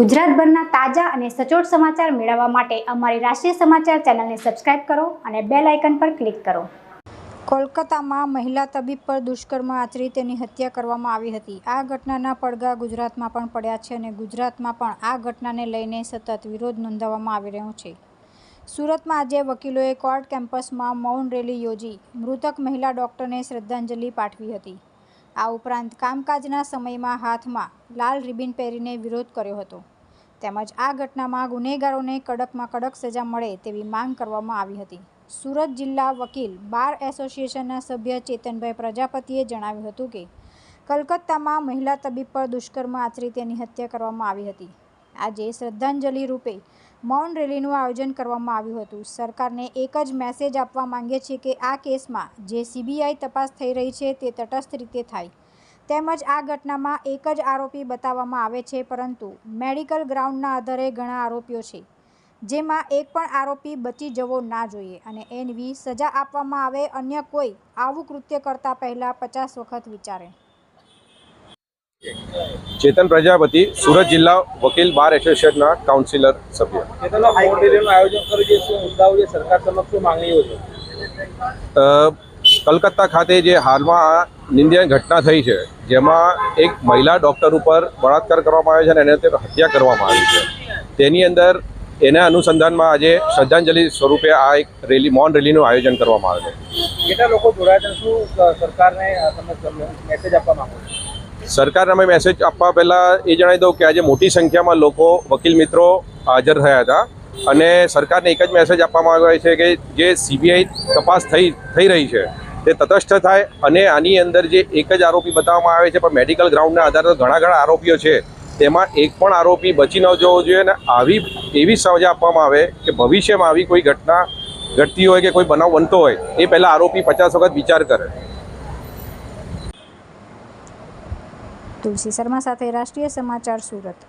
ગુજરાતભરના તાજા અને સચોટ સમાચાર મેળવવા માટે અમારી રાષ્ટ્રીય સમાચાર ચેનલને સબસ્ક્રાઇબ કરો અને બેલ આઇકન પર ક્લિક કરો। કોલકાતામાં મહિલા તબીબ પર દુષ્કર્મ આચરી તેની હત્યા કરવામાં આવી હતી। આ ઘટનાના પડઘા ગુજરાતમાં પણ પડ્યા છે અને ગુજરાતમાં પણ આ ઘટનાને લઈને સતત વિરોધ નોંધાવવામાં આવી રહ્યો છે। સુરતમાં આજે વકીલોએ કોર્ટ કેમ્પસમાં મૌન રેલી યોજી મૃતક મહિલા ડોક્ટરને શ્રદ્ધાંજલિ પાઠવી હતી। આ ઉપરાંત કામકાજના સમયમાં હાથમાં લાલ રિબિન પહેરીને વિરોધ કર્યો હતો તેમજ આ ઘટનામાં ગુનેગારોને કડકમાં કડક સજા મળે તેવી માંગ કરવામાં આવી હતી। સુરત જિલ્લા વકીલ બાર એસોસિએશનના સભ્ય ચેતનભાઈ પ્રજાપતિએ જણાવ્યું હતું કે કલકત્તામાં મહિલા તબીબ પર દુષ્કર્મ આચરી તેની હત્યા કરવામાં આવી હતી। આજે શ્રદ્ધાંજલિ રૂપે મૌન રેલીનું આયોજન કરવામાં આવ્યું હતું। સરકારને એક જ મેસેજ આપવા માંગે છે કે આ કેસમાં જે સીબીઆઈ તપાસ થઈ રહી છે તે તટસ્થ રીતે થાય તેમજ આ ઘટનામાં એક જ આરોપી બતાવવામાં આવે છે પરંતુ મેડિકલ ગ્રાઉન્ડના આધારે ઘણા આરોપીઓ છે જેમાં એક પણ આરોપી બચી જવો ના જોઈએ અને એની સજા આપવામાં આવે। અન્ય કોઈ આવું કૃત્ય કરતા પહેલા 50 વખત વિચારે। चेतन प्रजापति सूरत जिला वकील बार एसोसिएशन काउंसिलर सभ्य। कलकत्ता खाते जे हाल में निंदनीय घटना थई है जेमां एक महिला डॉक्टर पर बलात्कार करवामां आव्यो छे अने एने हत्या करवामां आवी छे। तेनी अंदर एना अनुसंधान में आज श्रद्धांजलि स्वरूपे आ एक रेली मौन रेलीनुं आयोजन करवामां आव्युं छे। કેટલા લોકો જોડાયા છે? શું સરકારને તમે મેસેજ આપવા માંગો છો? सरकार में मैसेज आपवा पहला ये जणावी दऊं कि आज मोटी संख्या में लोग वकील मित्रों हाजर थया था अने सरकार ने एक ज मैसेज आपवामां आव्यो छे कि जे सीबीआई तपास थई रही है ते तटस्थ थाय अने आनी अंदर जे एक ज आरोपी बताववामां आवे छे पण मेडिकल ग्राउंडना आधारे घણા आरोपीओ छे तेमां एक पण आरोपी बची न जवो जोईए अने आवी एवी सजा आपवामां आवे कि भविष्यमां आवी कोई घटना घटती होय कि कोई बनाव बनतो होय ए पहला आरोपी 50 वखत विचार करे। तुलसी शर्मा साथे राष्ट्रीय समाचार सूरत।